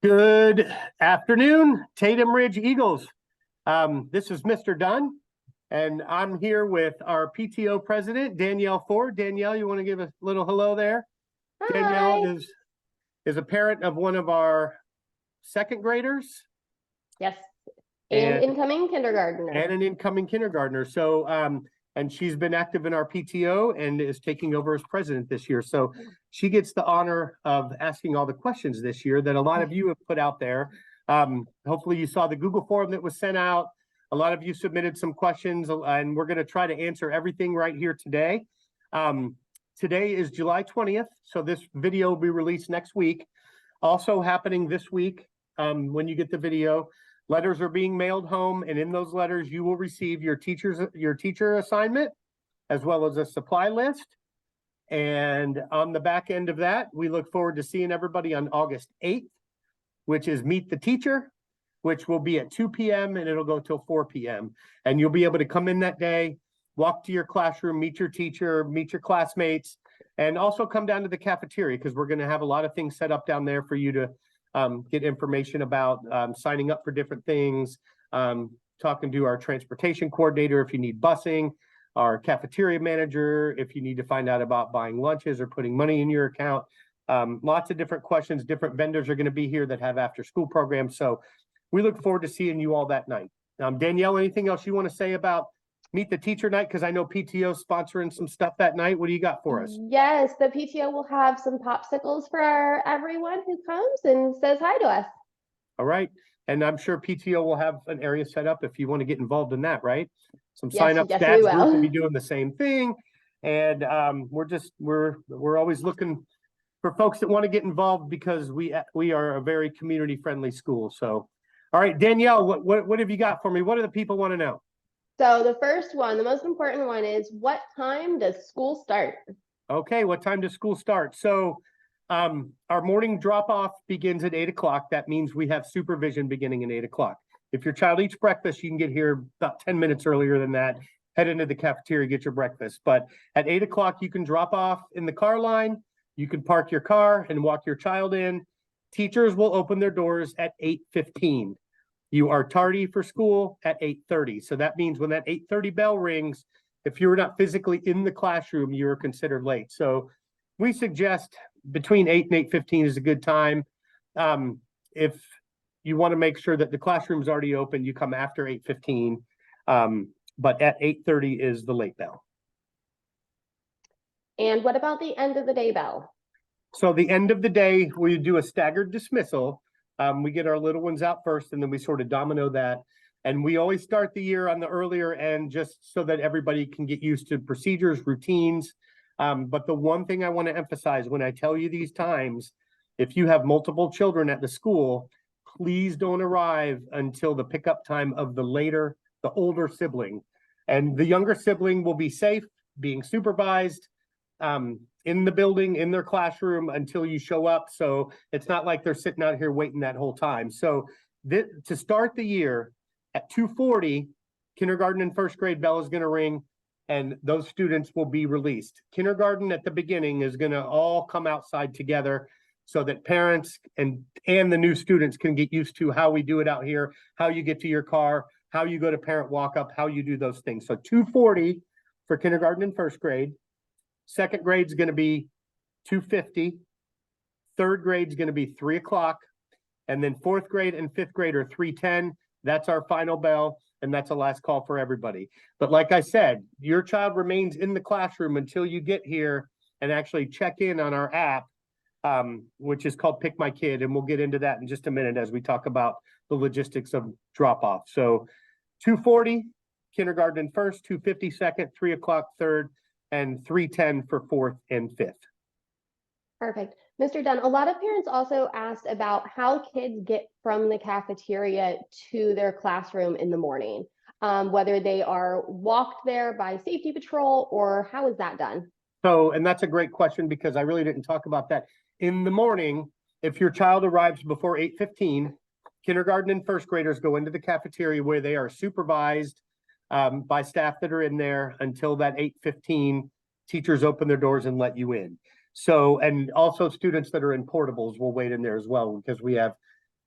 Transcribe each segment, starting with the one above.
Good afternoon, Tatum Ridge Eagles. This is Mr. Dunn, and I'm here with our PTO president, Daniele Ford. Danielle, you want to give a little hello there? Hi. Danielle is a parent of one of our second graders. Yes, and incoming kindergartner. And an incoming kindergartner. So, and she's been active in our PTO and is taking over as president this year. So she gets the honor of asking all the questions this year that a lot of you have put out there. Hopefully you saw the Google form that was sent out. A lot of you submitted some questions, and we're going to try to answer everything right here today. Today is July 20th, so this video will be released next week. Also happening this week, when you get the video, letters are being mailed home, and in those letters, you will receive your teacher assignment, as well as a supply list. And on the back end of that, we look forward to seeing everybody on August 8th, which is Meet the Teacher, which will be at 2 p.m. and it'll go till 4 p.m. And you'll be able to come in that day, walk to your classroom, meet your teacher, meet your classmates, and also come down to the cafeteria because we're going to have a lot of things set up down there for you to get information about signing up for different things, talking to our transportation coordinator if you need busing, our cafeteria manager if you need to find out about buying lunches or putting money in your account. Lots of different questions. Different vendors are going to be here that have after school programs. So we look forward to seeing you all that night. Danielle, anything else you want to say about Meet the Teacher night? Because I know PTO is sponsoring some stuff that night. What do you got for us? Yes, the PTO will have some popsicles for everyone who comes and says hi to us. All right. And I'm sure PTO will have an area set up if you want to get involved in that, right? Some sign-ups. Yes, Dad's group will be doing the same thing. And we're always looking for folks that want to get involved because we are a very community-friendly school. So, all right, Danielle, what have you got for me? What do the people want to know? So the first one, the most important one is, what time does school start? Okay, what time does school start? So our morning drop-off begins at 8 o'clock. That means we have supervision beginning at 8 o'clock. If your child eats breakfast, you can get here about 10 minutes earlier than that. Head into the cafeteria, get your breakfast. But at 8 o'clock, you can drop off in the car line. You can park your car and walk your child in. Teachers will open their doors at 8:15. You are tardy for school at 8:30. So that means when that 8:30 bell rings, if you're not physically in the classroom, you are considered late. So we suggest between 8 and 8:15 is a good time. If you want to make sure that the classroom's already open, you come after 8:15. But at 8:30 is the late bell. And what about the end of the day bell? So the end of the day, we do a staggered dismissal. We get our little ones out first, and then we sort of domino that. And we always start the year on the earlier end just so that everybody can get used to procedures, routines. But the one thing I want to emphasize when I tell you these times, if you have multiple children at the school, please don't arrive until the pickup time of the older sibling. And the younger sibling will be safe, being supervised in the building, in their classroom until you show up. So it's not like they're sitting out here waiting that whole time. So to start the year at 2:40, kindergarten and first grade bell is going to ring, and those students will be released. Kindergarten at the beginning is going to all come outside together so that parents and the new students can get used to how we do it out here, how you get to your car, how you go to parent walk-up, how you do those things. So 2:40 for kindergarten and first grade. Second grade is going to be 2:50. Third grade is going to be 3 o'clock. And then fourth grade and fifth grade are 3:10. That's our final bell, and that's a last call for everybody. But like I said, your child remains in the classroom until you get here and actually check in on our app, which is called Pick My Kid. And we'll get into that in just a minute as we talk about the logistics of drop-off. So 2:40, kindergarten and first, 2:50 second, 3 o'clock third, and 3:10 for fourth and fifth. Perfect. Mr. Dunn, a lot of parents also asked about how kids get from the cafeteria to their classroom in the morning, whether they are walked there by safety patrol, or how is that done? So, and that's a great question because I really didn't talk about that. In the morning, if your child arrives before 8:15, kindergarten and first graders go into the cafeteria where they are supervised by staff that are in there until that 8:15. Teachers open their doors and let you in. So, and also students that are in portables will wait in there as well because we have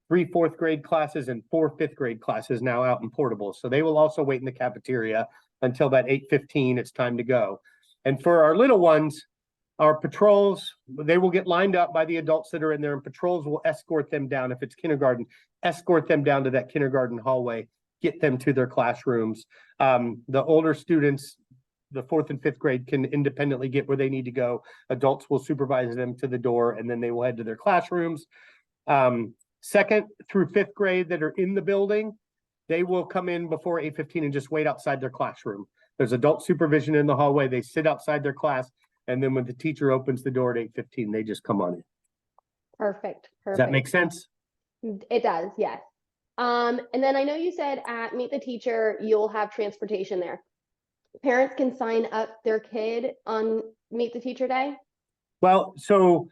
3 4th grade classes and 4 5th grade classes now out in portables. So they will also wait in the cafeteria until that 8:15, it's time to go. And for our little ones, our patrols, they will get lined up by the adults that are in there, and patrols will escort them down. If it's kindergarten, escort them down to that kindergarten hallway, get them to their classrooms. The older students, the 4th and 5th grade, can independently get where they need to go. Adults will supervise them to the door, and then they will head to their classrooms. 2nd through 5th grade that are in the building, they will come in before 8:15 and just wait outside their classroom. There's adult supervision in the hallway. They sit outside their class, and then when the teacher opens the door at 8:15, they just come on in. Perfect. Does that make sense? It does, yes. And then I know you said at Meet the Teacher, you'll have transportation there. Parents can sign up their kid on Meet the Teacher Day? Well, so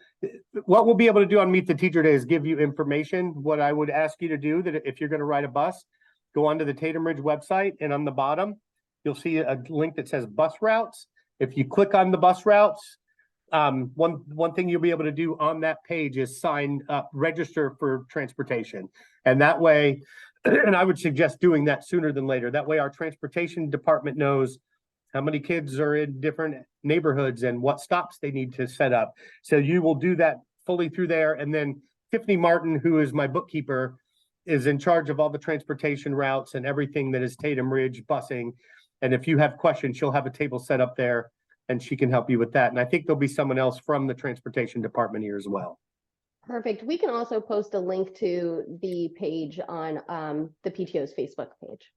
what we'll be able to do on Meet the Teacher Day is give you information. What I would ask you to do, that if you're going to ride a bus, go onto the Tatum Ridge website, and on the bottom, you'll see a link that says bus routes. If you click on the bus routes, one thing you'll be able to do on that page is sign up, register for transportation. And that way, and I would suggest doing that sooner than later. That way our transportation department knows how many kids are in different neighborhoods and what stops they need to set up. So you will do that fully through there. And then Tiffany Martin, who is my bookkeeper, is in charge of all the transportation routes and everything that is Tatum Ridge busing. And if you have questions, she'll have a table set up there and she can help you with that. And I think there'll be someone else from the transportation department here as well. Perfect. We can also post a link to the page on the PTO's Facebook page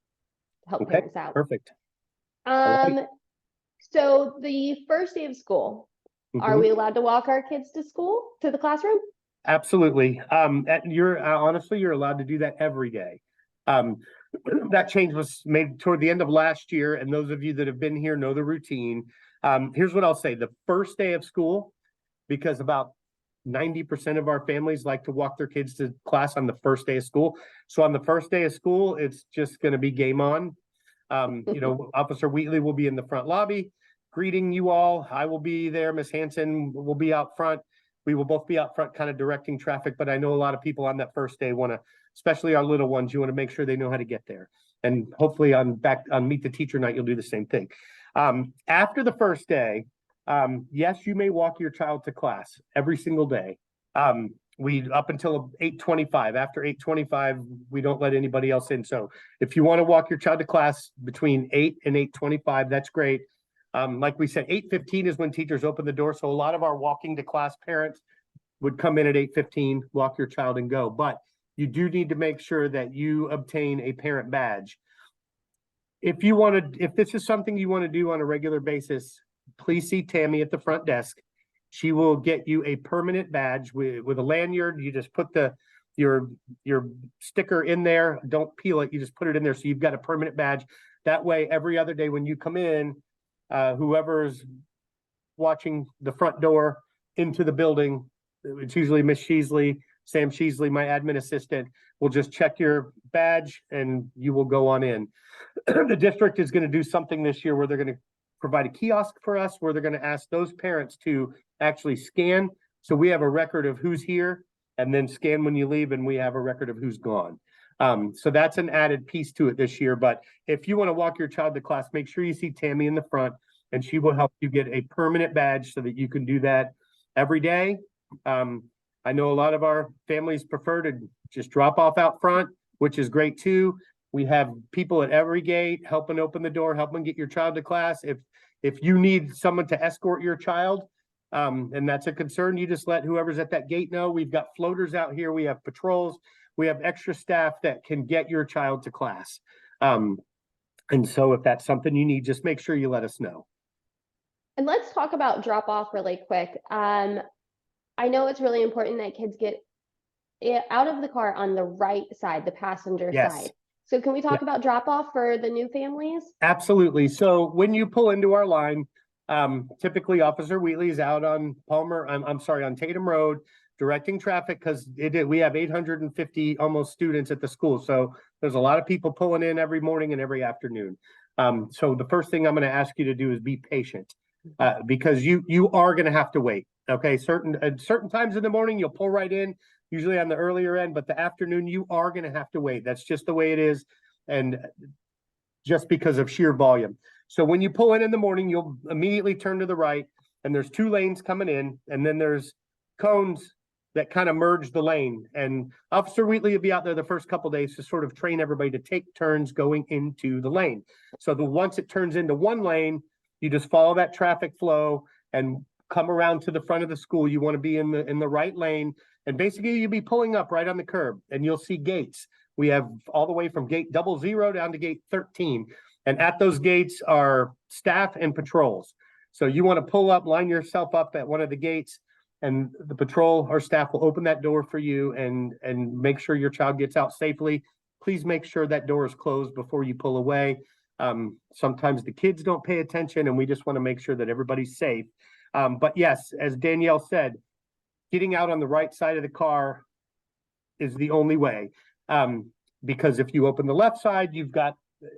to help parents out. Perfect. So the first day of school, are we allowed to walk our kids to school, to the classroom? Absolutely. Honestly, you're allowed to do that every day. That change was made toward the end of last year, and those of you that have been here know the routine. Here's what I'll say. The first day of school, because about 90% of our families like to walk their kids to class on the first day of school. So on the first day of school, it's just going to be game on. Officer Wheatley will be in the front lobby greeting you all. I will be there. Miss Hanson will be out front. We will both be out front kind of directing traffic, but I know a lot of people on that first day want to, especially our little ones, you want to make sure they know how to get there. And hopefully on Meet the Teacher night, you'll do the same thing. After the first day, yes, you may walk your child to class every single day. We up until 8:25. After 8:25, we don't let anybody else in. So if you want to walk your child to class between 8 and 8:25, that's great. Like we said, 8:15 is when teachers open the door. So a lot of our walking to class parents would come in at 8:15, walk your child and go. But you do need to make sure that you obtain a parent badge. If this is something you want to do on a regular basis, please see Tammy at the front desk. She will get you a permanent badge with a lanyard. You just put your sticker in there. Don't peel it. You just put it in there. So you've got a permanent badge. That way, every other day when you come in, whoever's watching the front door into the building, it's usually Miss Sheasley, Sam Sheasley, my admin assistant, will just check your badge and you will go on in. The district is going to do something this year where they're going to provide a kiosk for us, where they're going to ask those parents to actually scan. So we have a record of who's here, and then scan when you leave, and we have a record of who's gone. So that's an added piece to it this year. But if you want to walk your child to class, make sure you see Tammy in the front, and she will help you get a permanent badge so that you can do that every day. I know a lot of our families prefer to just drop off out front, which is great too. We have people at every gate helping open the door, helping get your child to class. If you need someone to escort your child, and that's a concern, you just let whoever's at that gate know. We've got floaters out here. We have patrols. We have extra staff that can get your child to class. And so if that's something you need, just make sure you let us know. And let's talk about drop off really quick. I know it's really important that kids get out of the car on the right side, the passenger side. So can we talk about drop off for the new families? Absolutely. So when you pull into our line, typically Officer Wheatley is out on on Tatum Road, directing traffic, because we have 850 almost students at the school. So there's a lot of people pulling in every morning and every afternoon. So the first thing I'm going to ask you to do is be patient, because you are going to have to wait. Okay, certain times in the morning you'll pull right in. usually on the earlier end, but the afternoon, you are going to have to wait. That's just the way it is. And just because of sheer volume. So when you pull in the morning, you'll immediately turn to the right, and there's 2 lanes coming in, and then there's cones that kind of merge the lane. And Officer Wheatley will be out there the first couple days to sort of train everybody to take turns going into the lane. So once it turns into 1 lane, you just follow that traffic flow and come around to the front of the school. You want to be in the right lane, and basically you'll be pulling up right on the curb, and you'll see gates. We have all the way from gate 00 down to gate 13. And at those gates are staff and patrols. So you want to pull up, line yourself up at one of the gates, and the patrol or staff will open that door for you and make sure your child gets out safely. Please make sure that door is closed before you pull away. Sometimes the kids don't pay attention, and we just want to make sure that everybody's safe. But yes, as Danielle said, getting out on the right side of the car is the only way. Because if you open the left side,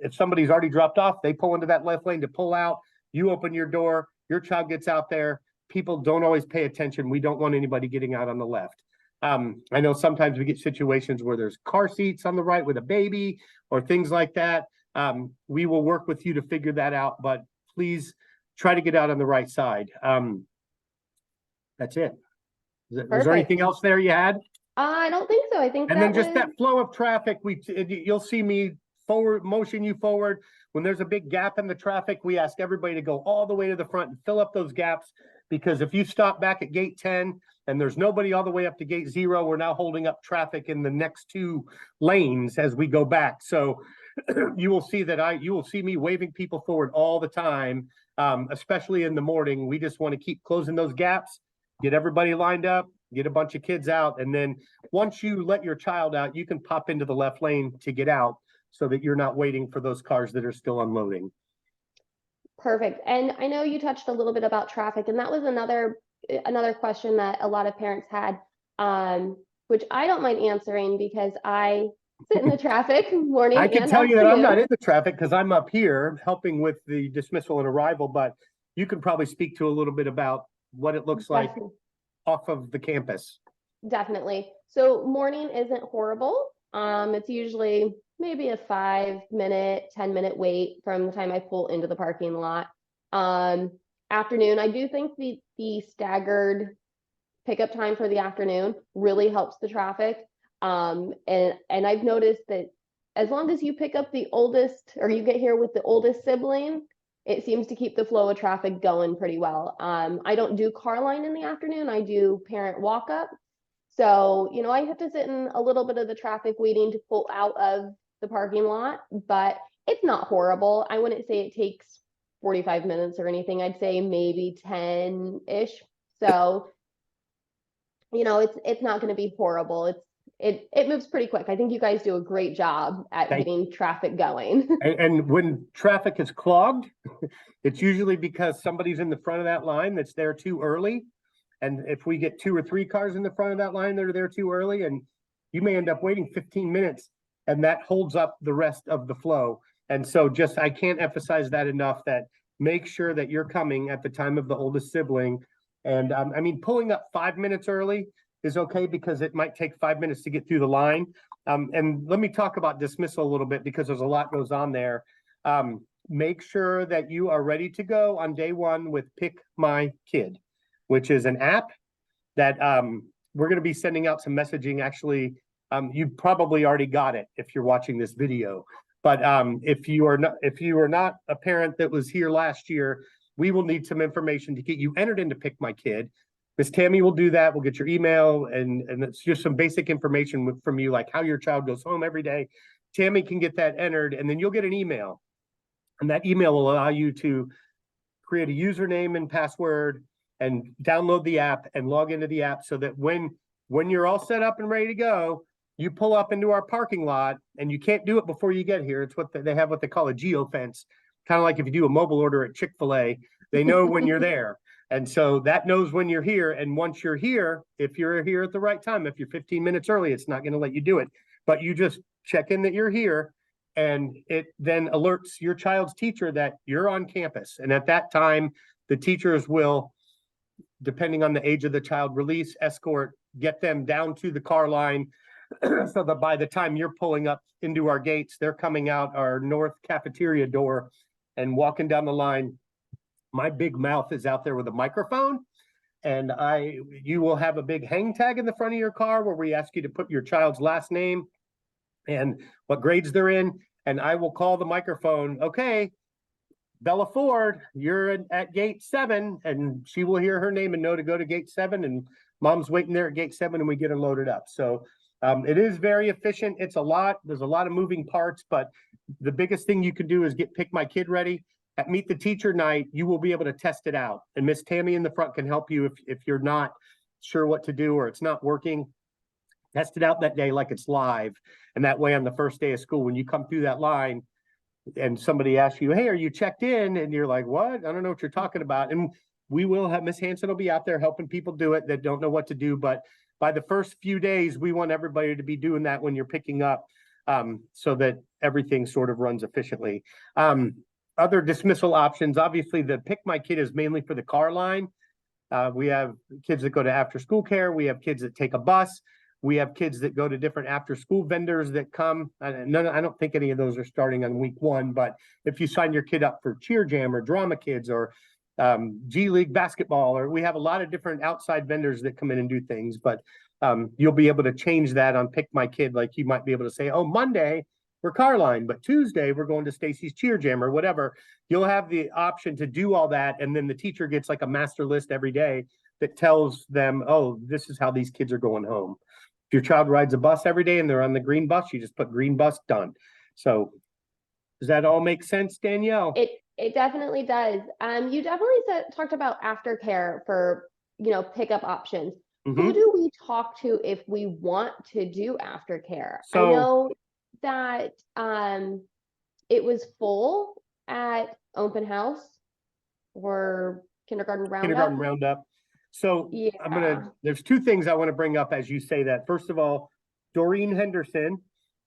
if somebody's already dropped off, they pull into that left lane to pull out, you open your door, your child gets out there. People don't always pay attention. We don't want anybody getting out on the left. I know sometimes we get situations where there's car seats on the right with a baby or things like that. We will work with you to figure that out, but please try to get out on the right side. That's it. Was there anything else there you had? I don't think so. I think and then just that flow of traffic, you'll see me motion you forward. When there's a big gap in the traffic, we ask everybody to go all the way to the front and fill up those gaps, because if you stop back at gate 10 and there's nobody all the way up to gate 0, we're now holding up traffic in the next 2 lanes as we go back. So you will see me waving people forward all the time, especially in the morning. We just want to keep closing those gaps, get everybody lined up, get a bunch of kids out, and then once you let your child out, you can pop into the left lane to get out so that you're not waiting for those cars that are still unloading. Perfect. And I know you touched a little bit about traffic, and that was another question that a lot of parents had, which I don't mind answering because I sit in the traffic morning. I can tell you that I'm not in the traffic because I'm up here helping with the dismissal and arrival, but you can probably speak to a little bit about what it looks like off of the campus. Definitely. So morning isn't horrible. It's usually maybe a 5-minute, 10-minute wait from the time I pull into the parking lot. Afternoon, I do think the staggered pickup time for the afternoon really helps the traffic. And I've noticed that as long as you pick up the oldest, or you get here with the oldest sibling, it seems to keep the flow of traffic going pretty well. I don't do car line in the afternoon. I do parent walk up. So, I have to sit in a little bit of the traffic waiting to pull out of the parking lot, but it's not horrible. I wouldn't say it takes 45 minutes or anything. I'd say maybe 10-ish. So, it's not going to be horrible. It moves pretty quick. I think you guys do a great job at getting traffic going. And when traffic is clogged, it's usually because somebody's in the front of that line that's there too early. And if we get 2 or 3 cars in the front of that line that are there too early, and you may end up waiting 15 minutes, and that holds up the rest of the flow. And so I can't emphasize that enough, that make sure that you're coming at the time of the oldest sibling. And pulling up 5 minutes early is okay because it might take 5 minutes to get through the line. And let me talk about dismissal a little bit because there's a lot goes on there. Make sure that you are ready to go on day 1 with Pick My Kid, which is an app that we're going to be sending out some messaging. Actually, you probably already got it if you're watching this video. But if you are not a parent that was here last year, we will need some information to get you entered into Pick My Kid. Miss Tammy will do that. We'll get your email, and it's just some basic information from you, like how your child goes home every day. Tammy can get that entered, and then you'll get an email. And that email will allow you to create a username and password and download the app and log into the app so that when you're all set up and ready to go, you pull up into our parking lot, and you can't do it before you get here. It's what they have what they call a geofence, kind of like if you do a mobile order at Chick-fil-A, they know when you're there. And so that knows when you're here. And once you're here, if you're here at the right time, if you're 15 minutes early, it's not going to let you do it. But you just check in that you're here, and it then alerts your child's teacher that you're on campus. And at that time, the teachers will, depending on the age of the child, release, escort, get them down to the car line so that by the time you're pulling up into our gates, they're coming out our north cafeteria door and walking down the line. My big mouth is out there with a microphone, and you will have a big hang tag in the front of your car where we ask you to put your child's last name and what grades they're in. And I will call the microphone, okay, Bella Ford, you're at gate 7, and she will hear her name and know to go to gate 7, and mom's waiting there at gate 7, and we get her loaded up. So it is very efficient. It's a lot. There's a lot of moving parts, but the biggest thing you can do is pick my kid ready. At Meet the Teacher night, you will be able to test it out. And Miss Tammy in the front can help you if you're not sure what to do or it's not working. Test it out that day like it's live. And that way on the first day of school, when you come through that line and somebody asks you, hey, are you checked in? And you're like, what? I don't know what you're talking about. And we will have Miss Hanson will be out there helping people do it that don't know what to do. But by the first few days, we want everybody to be doing that when you're picking up so that everything sort of runs efficiently. Other dismissal options, obviously the Pick My Kid is mainly for the car line. We have kids that go to after school care. We have kids that take a bus. We have kids that go to different after school vendors that come. I don't think any of those are starting on week 1, but if you sign your kid up for Cheer Jam or Drama Kids or G League basketball, or we have a lot of different outside vendors that come in and do things, but you'll be able to change that on Pick My Kid. Like you might be able to say, oh, Monday, we're car line, but Tuesday we're going to Stacy's Cheer Jam or whatever. You'll have the option to do all that. And then the teacher gets like a master list every day that tells them, oh, this is how these kids are going home. If your child rides a bus every day and they're on the green bus, you just put green bus, done. So does that all make sense, Danielle? It definitely does. You definitely talked about aftercare for, pickup options. Mm-hmm. Who do we talk to if we want to do aftercare? So, I know that it was full at open house or kindergarten roundup. So yeah. there's 2 things I want to bring up as you say that. First of all, Doreen Henderson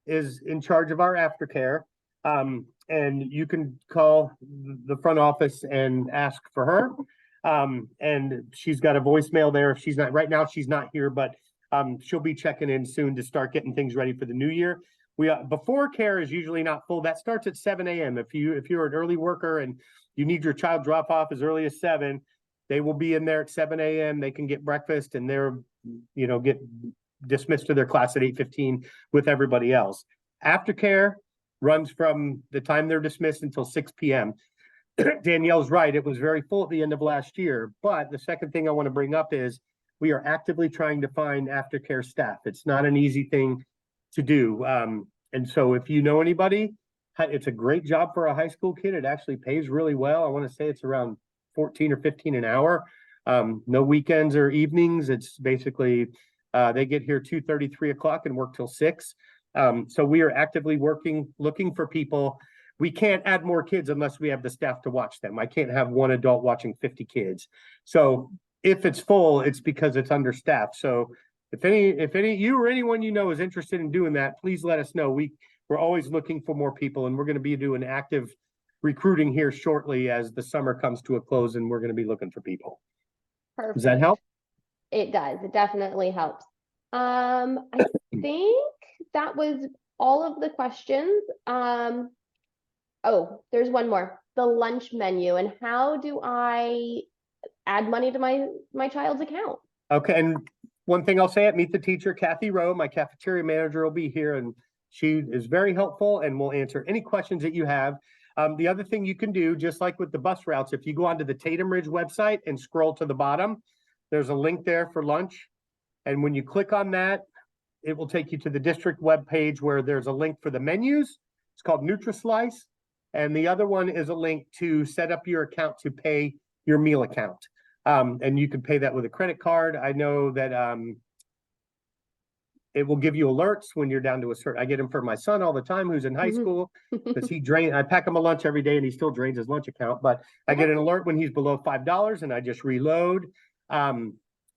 is in charge of our aftercare. And you can call the front office and ask for her. And she's got a voicemail there. If she's not right now, she's not here, but she'll be checking in soon to start getting things ready for the new year. Before care is usually not full. That starts at 7 a.m. If you're an early worker and you need your child drop off as early as 7, they will be in there at 7 a.m. They can get breakfast and they're, get dismissed to their class at 8:15 with everybody else. Aftercare runs from the time they're dismissed until 6 p.m. Danielle's right. It was very full at the end of last year. But the second thing I want to bring up is we are actively trying to find aftercare staff. It's not an easy thing to do. And so if you know anybody, it's a great job for a high school kid. It actually pays really well. I want to say it's around 14 or 15 an hour. No weekends or evenings. It's basically they get here 2:30, 3 o'clock and work till 6. So we are actively looking for people. We can't add more kids unless we have the staff to watch them. I can't have one adult watching 50 kids. So if it's full, it's because it's understaffed. So if any you or anyone you know is interested in doing that, please let us know. We're always looking for more people, and we're going to be doing active recruiting here shortly as the summer comes to a close, and we're going to be looking for people. Perfect. Does that help? It does. It definitely helps. I think that was all of the questions. Oh, there's one more. The lunch menu, and how do I add money to my child's account? Okay, and one thing I'll say at Meet the Teacher, Kathy Rowe, my cafeteria manager, will be here, and she is very helpful and will answer any questions that you have. The other thing you can do, just like with the bus routes, if you go onto the Tatum Ridge website and scroll to the bottom, there's a link there for lunch. And when you click on that, it will take you to the district webpage where there's a link for the menus. It's called NutriSlice. And the other one is a link to set up your account to pay your meal account. And you can pay that with a credit card. I know that it will give you alerts when you're down to a certain. I get them for my son all the time who's in high school because I pack him a lunch every day and he still drains his lunch account. But I get an alert when he's below $5 and I just reload.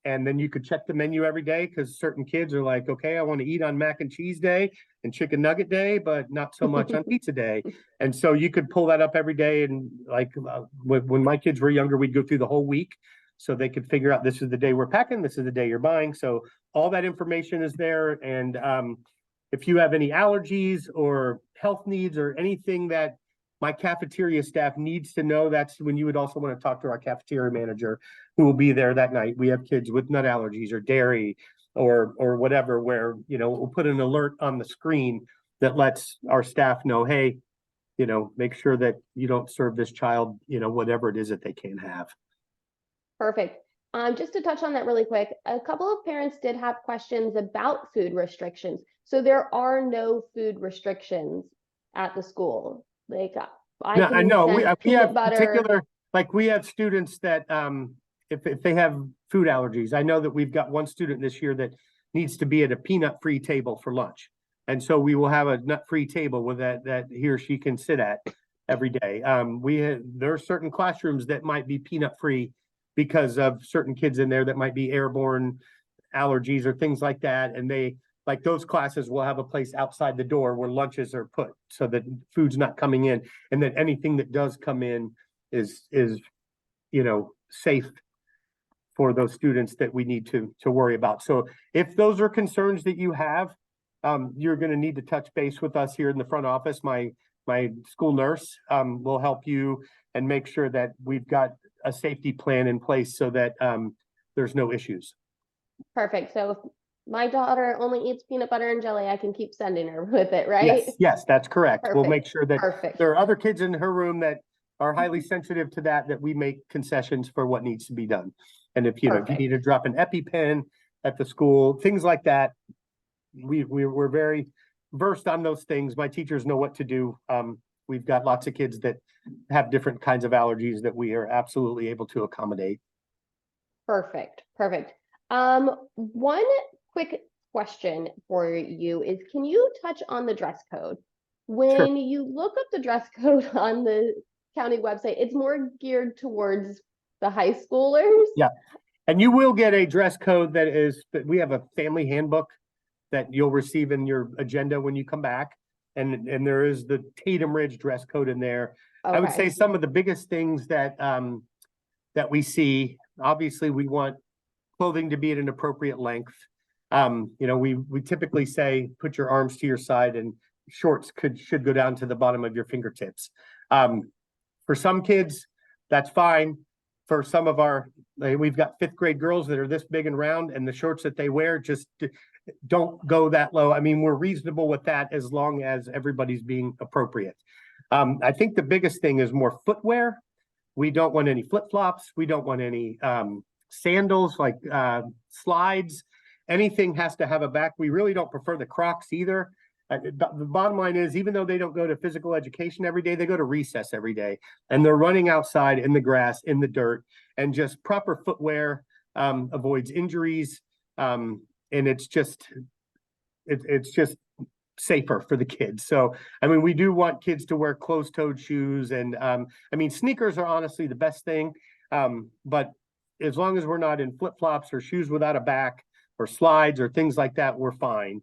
And then you could check the menu every day because certain kids are like, okay, I want to eat on mac and cheese day and chicken nugget day, but not so much on pizza day. And so you could pull that up every day. And like when my kids were younger, we'd go through the whole week so they could figure out this is the day we're packing, this is the day you're buying. So all that information is there. And if you have any allergies or health needs or anything that my cafeteria staff needs to know, that's when you would also want to talk to our cafeteria manager who will be there that night. We have kids with nut allergies or dairy or whatever, where, you know, we'll put an alert on the screen that lets our staff know, hey, you know, make sure that you don't serve this child, you know, whatever it is that they can't have. Perfect. Just to touch on that really quick, a couple of parents did have questions about food restrictions. So there are no food restrictions at the school. Like I No, I can know send we have peanut butter. particular, like we have students that if they have food allergies, I know that we've got one student this year that needs to be at a peanut-free table for lunch. And so we will have a nut-free table with that he or she can sit at every day. There are certain classrooms that might be peanut-free because of certain kids in there that might be airborne allergies or things like that. And they, like those classes will have a place outside the door where lunches are put so that food's not coming in, and that anything that does come in is, you know, safe for those students that we need to worry about. So if those are concerns that you have, you're going to need to touch base with us here in the front office. My school nurse will help you and make sure that we've got a safety plan in place so that there's no issues. Perfect. So if my daughter only eats peanut butter and jelly, I can keep sending her with it, right? Yes, that's correct. Perfect. We'll make sure that Perfect. there are other kids in her room that are highly sensitive to that we make concessions for what needs to be done. And if you know, if you need to drop an EpiPen at the school, things like that, we're very versed on those things. My teachers know what to do. We've got lots of kids that have different kinds of allergies that we are absolutely able to accommodate. Perfect. Perfect. One quick question for you is, can you touch on the dress code? When you look up the dress code on the county website, it's more geared towards the high schoolers. Yeah. And you will get a dress code that we have a family handbook that you'll receive in your agenda when you come back. And there is the Tatum Ridge dress code in there. Okay. I would say some of the biggest things that we see, obviously we want clothing to be at an appropriate length. You know, we typically say put your arms to your side and shorts should go down to the bottom of your fingertips. For some kids, that's fine. For some of we've got 5th grade girls that are this big and round, and the shorts that they wear just don't go that low. I mean, we're reasonable with that as long as everybody's being appropriate. I think the biggest thing is more footwear. We don't want any flip-flops. We don't want any sandals, like slides. Anything has to have a back. We really don't prefer the Crocs either. The bottom line is, even though they don't go to physical education every day, they go to recess every day, and they're running outside in the grass, in the dirt, and just proper footwear avoids injuries. And it's just safer for the kids. So, I mean, we do want kids to wear closed-toed shoes, and I mean, sneakers are honestly the best thing. But as long as we're not in flip-flops or shoes without a back or slides or things like that, we're fine.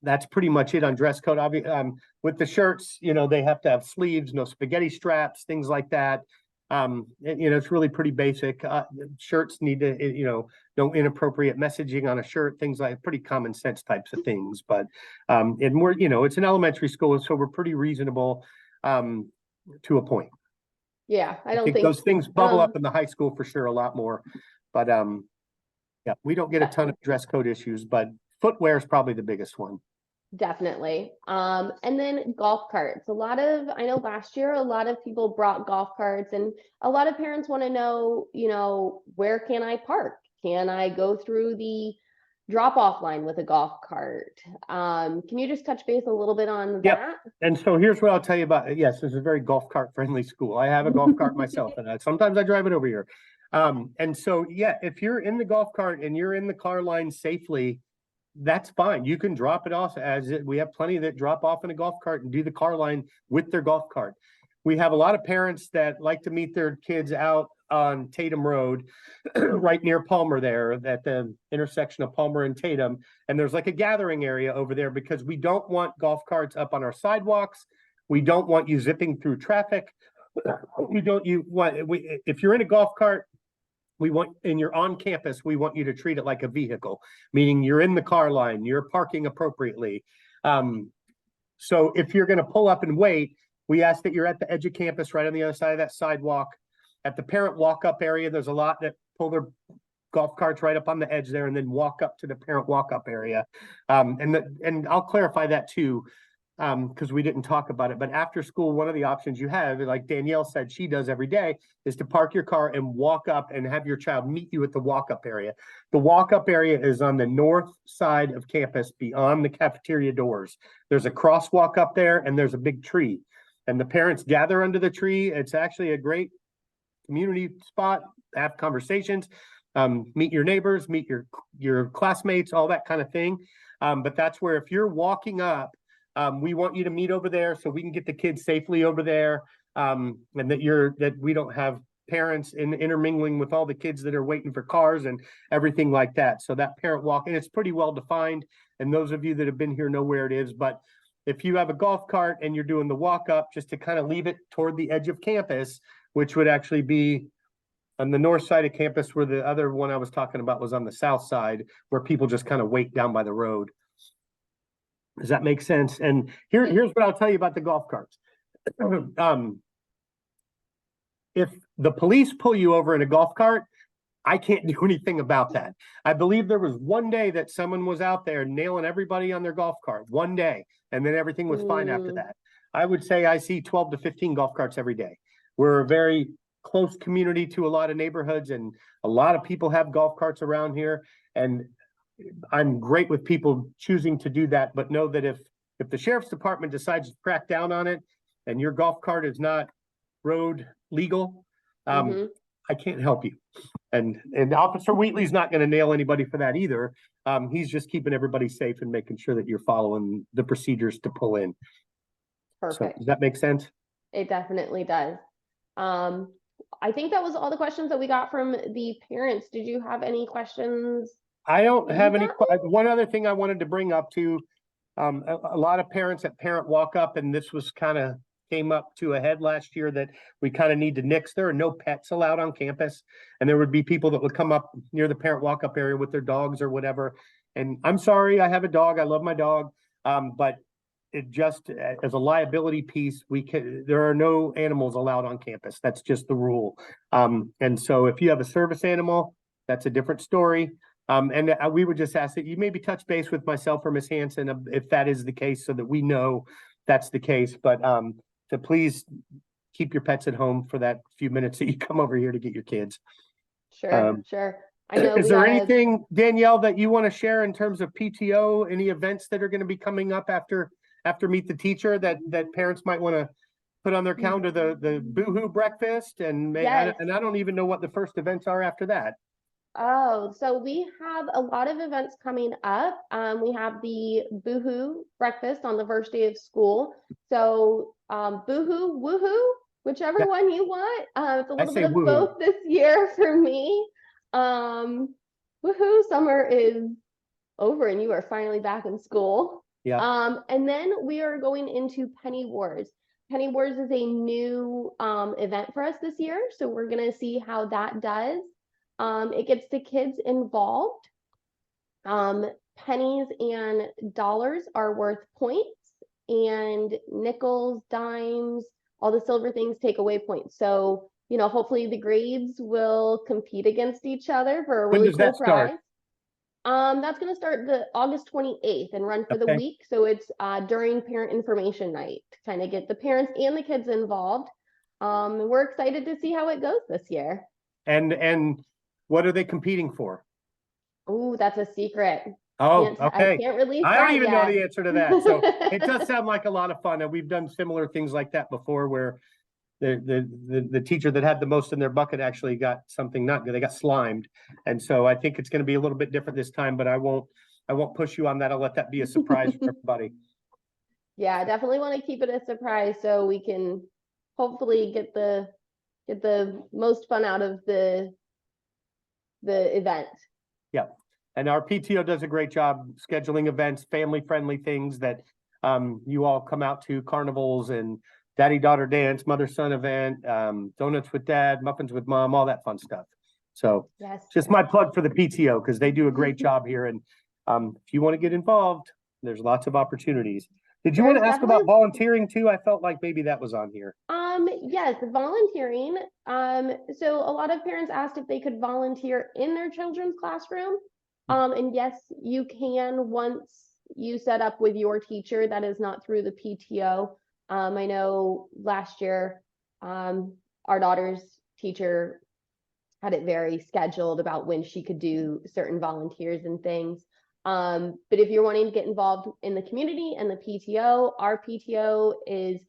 That's pretty much it on dress code. With the shirts, you know, they have to have sleeves, no spaghetti straps, things like that. You know, it's really pretty basic. Shirts need to, you know, no inappropriate messaging on a shirt, things like pretty common sense types of things. But and we're, you know, it's an elementary school, so we're pretty reasonable to a point. Yeah, I don't think think those things bubble up in the high school for sure a lot more. But yeah, we don't get a ton of dress code issues, but footwear is probably the biggest one. Definitely. And then golf carts. I know last year, a lot of people brought golf carts, and a lot of parents want to know, you know, where can I park? Can I go through the drop-off line with a golf cart? Can you just touch base a little bit on that? And so here's what I'll tell you about it. Yes, it's a very golf cart friendly school. I have a golf cart myself, and sometimes I drive it over here. And so, yeah, if you're in the golf cart and you're in the car line safely, that's fine. You can drop it off we have plenty that drop off in a golf cart and do the car line with their golf cart. We have a lot of parents that like to meet their kids out on Tatum Road, right near Palmer there at the intersection of Palmer and Tatum. And there's like a gathering area over there because we don't want golf carts up on our sidewalks. We don't want you zipping through traffic. if you're in a golf cart, and you're on campus, we want you to treat it like a vehicle, meaning you're in the car line, you're parking appropriately. So if you're going to pull up and wait, we ask that you're at the edge of campus, right on the other side of that sidewalk. At the parent walk-up area, there's a lot that pull their golf carts right up on the edge there and then walk up to the parent walk-up area. And I'll clarify that too, because we didn't talk about it. But after school, one of the options you have, like Danielle said she does every day, is to park your car and walk up and have your child meet you at the walk-up area. The walk-up area is on the north side of campus beyond the cafeteria doors. There's a crosswalk up there and there's a big tree. And the parents gather under the tree. It's actually a great community spot, have conversations, meet your neighbors, meet your classmates, all that kind of thing. But that's where, if you're walking up, we want you to meet over there so we can get the kids safely over there. And that we don't have parents intermingling with all the kids that are waiting for cars and everything like that. So that parent walk, and it's pretty well defined. And those of you that have been here know where it is. But if you have a golf cart and you're doing the walk up, just to kind of leave it toward the edge of campus, which would actually be on the north side of campus, where the other one I was talking about was on the south side, where people just kind of wait down by the road. Does that make sense? And here's what I'll tell you about the golf carts. If the police pull you over in a golf cart, I can't do anything about that. I believe there was one day that someone was out there nailing everybody on their golf cart, one day, and then everything was fine after that. I would say I see 12 to 15 golf carts every day. We're a very close community to a lot of neighborhoods, and a lot of people have golf carts around here. And I'm great with people choosing to do that, but know that if the sheriff's department decides to crack down on it and your golf cart is not road legal, I can't help you. And Officer Wheatley's not going to nail anybody for that either. He's just keeping everybody safe and making sure that you're following the procedures to pull in. Perfect. So, does that make sense? It definitely does. I think that was all the questions that we got from the parents. Did you have any questions? I don't have any. One other thing I wanted to bring up too, a lot of parents at parent walk up, and this was kind of came up to a head last year, that we kind of need to nix. There are no pets allowed on campus, and there would be people that would come up near the parent walk up area with their dogs or whatever. And I'm sorry, I have a dog. I love my dog. But it just, as a liability piece, there are no animals allowed on campus. That's just the rule. And so if you have a service animal, that's a different story. And we would just ask that you maybe touch base with myself or Ms. Hanson if that is the case, so that we know that's the case. But to please keep your pets at home for that few minutes that you come over here to get your kids. Sure, sure. I know. Is there anything, Danielle, that you want to share in terms of PTO? Any events that are going to be coming up after Meet the Teacher that parents might want to put on their calendar? The Boohoo breakfast, and Yes. and I don't even know what the first events are after that. Oh, so we have a lot of events coming up. We have the Boohoo breakfast on the first day of school. So Boohoo, woohoo, whichever one you want. It's a little bit of both this year for me. Woohoo, summer is over and you are finally back in school. Yeah. And then we are going into Penny Wars. Penny Wars is a new event for us this year. So we're going to see how that does. It gets the kids involved. Pennies and dollars are worth points, and nickels, dimes, all the silver things take away points. So, hopefully the grades will compete against each other for a really cool prize. That's going to start the August 28th and run for the week. So it's during parent information night to kind of get the parents and the kids involved. We're excited to see how it goes this year. And what are they competing for? Oh, that's a secret. Oh, okay. I can't release I don't even know the answer to that. So it does sound like a lot of fun. And we've done similar things like that before, where the teacher that had the most in their bucket actually got something not good. They got slimed. And so I think it's going to be a little bit different this time, but I won't push you on that. I'll let that be a surprise for everybody. Yeah, I definitely want to keep it a surprise so we can hopefully get the most fun out of the event. Yeah. And our PTO does a great job scheduling events, family friendly things that you all come out to, carnivals and daddy-daughter dance, mother-son event, donuts with dad, muffins with mom, all that fun stuff. So Yes. just my plug for the PTO because they do a great job here. And if you want to get involved, there's lots of opportunities. Did you want to There's ask about definitely- volunteering too? I felt like maybe that was on here. Yes, volunteering. So a lot of parents asked if they could volunteer in their children's classroom. And yes, you can once you set up with your teacher that is not through the PTO. I know last year, our daughter's teacher had it very scheduled about when she could do certain volunteers and things. But if you're wanting to get involved in the community and the PTO, our PTO is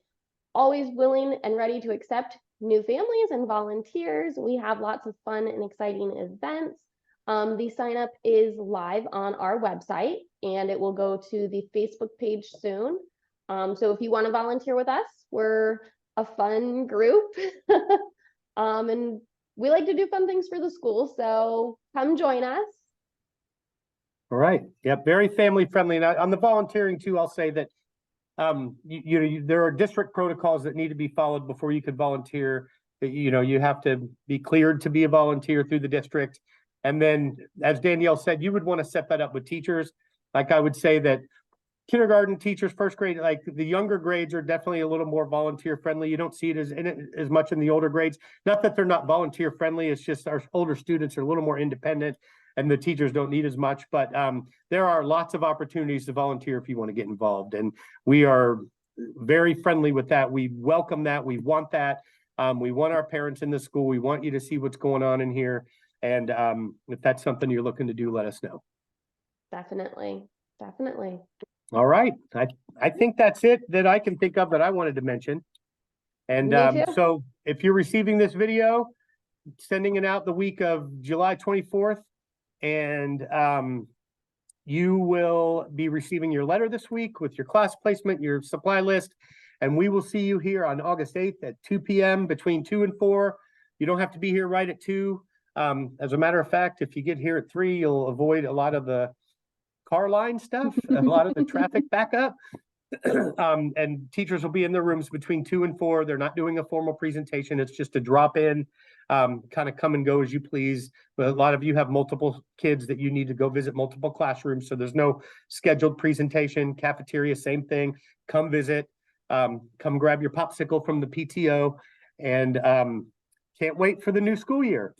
always willing and ready to accept new families and volunteers. We have lots of fun and exciting events. The sign up is live on our website and it will go to the Facebook page soon. So if you want to volunteer with us, we're a fun group. And we like to do fun things for the school. So come join us. All right. Yep. Very family friendly. And on the volunteering too, I'll say that there are district protocols that need to be followed before you could volunteer. You have to be cleared to be a volunteer through the district. And then, as Danielle said, you would want to set that up with teachers. Like I would say that kindergarten teachers, first grade, like the younger grades are definitely a little more volunteer friendly. You don't see it as much in the older grades. Not that they're not volunteer friendly. It's just our older students are a little more independent and the teachers don't need as much, but there are lots of opportunities to volunteer if you want to get involved. And we are very friendly with that. We welcome that. We want that. We want our parents in the school. We want you to see what's going on in here. And if that's something you're looking to do, let us know. Definitely. Definitely. All right. I think that's it that I can think of that I wanted to mention. And Me too. so if you're receiving this video, sending it out the week of July 24th, and you will be receiving your letter this week with your class placement, your supply list, and we will see you here on August 8th at 2 p.m. between 2 and 4. You don't have to be here right at 2. As a matter of fact, if you get here at 3, you'll avoid a lot of the car line stuff, a lot of the traffic backup. And teachers will be in their rooms between 2 and 4. They're not doing a formal presentation. It's just a drop in, kind of come and go as you please. But a lot of you have multiple kids that you need to go visit multiple classrooms. So there's no scheduled presentation. Cafeteria, same thing. Come visit, come grab your popsicle from the PTO, and can't wait for the new school year.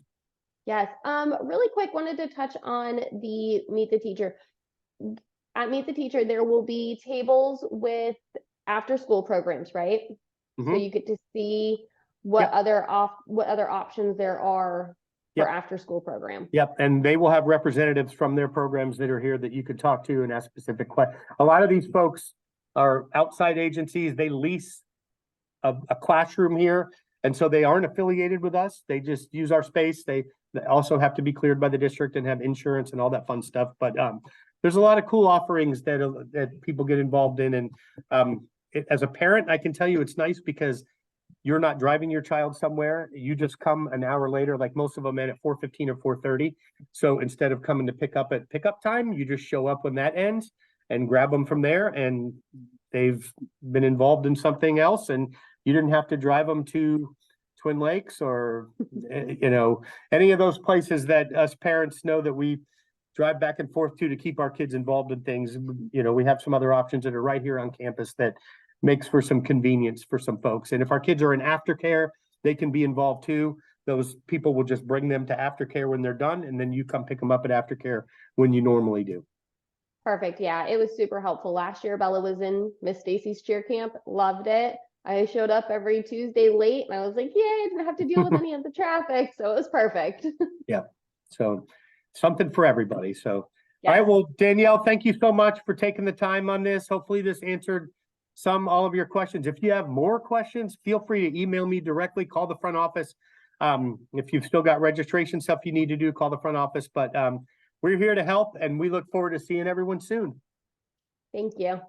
Yes. Really quick, wanted to touch on the Meet the Teacher. At Meet the Teacher, there will be tables with after school programs, right? So you get to see what other options there are for after school program. Yep. And they will have representatives from their programs that are here that you could talk to and ask specific questions. A lot of these folks are outside agencies. They lease a classroom here. And so they aren't affiliated with us. They just use our space. They also have to be cleared by the district and have insurance and all that fun stuff. But there's a lot of cool offerings that people get involved in. And as a parent, I can tell you it's nice because you're not driving your child somewhere. You just come an hour later, like most of them in at 4:15 or 4:30. So instead of coming to pick up at pickup time, you just show up when that ends and grab them from there. And they've been involved in something else. And you didn't have to drive them to Twin Lakes or, any of those places that us parents know that we drive back and forth to keep our kids involved in things. We have some other options that are right here on campus that makes for some convenience for some folks. And if our kids are in aftercare, they can be involved too. Those people will just bring them to aftercare when they're done, and then you come pick them up at aftercare when you normally do. Perfect. Yeah, it was super helpful. Last year, Bella was in Miss Stacy's cheer camp, loved it. I showed up every Tuesday late and I was like, yay, I didn't have to deal with any of the traffic. So it was perfect. Yeah. So something for everybody. So, Yes. All right. Well, Danielle, thank you so much for taking the time on this. Hopefully this answered all of your questions. If you have more questions, feel free to email me directly, call the front office. If you've still got registration stuff you need to do, call the front office, but we're here to help and we look forward to seeing everyone soon. Thank you.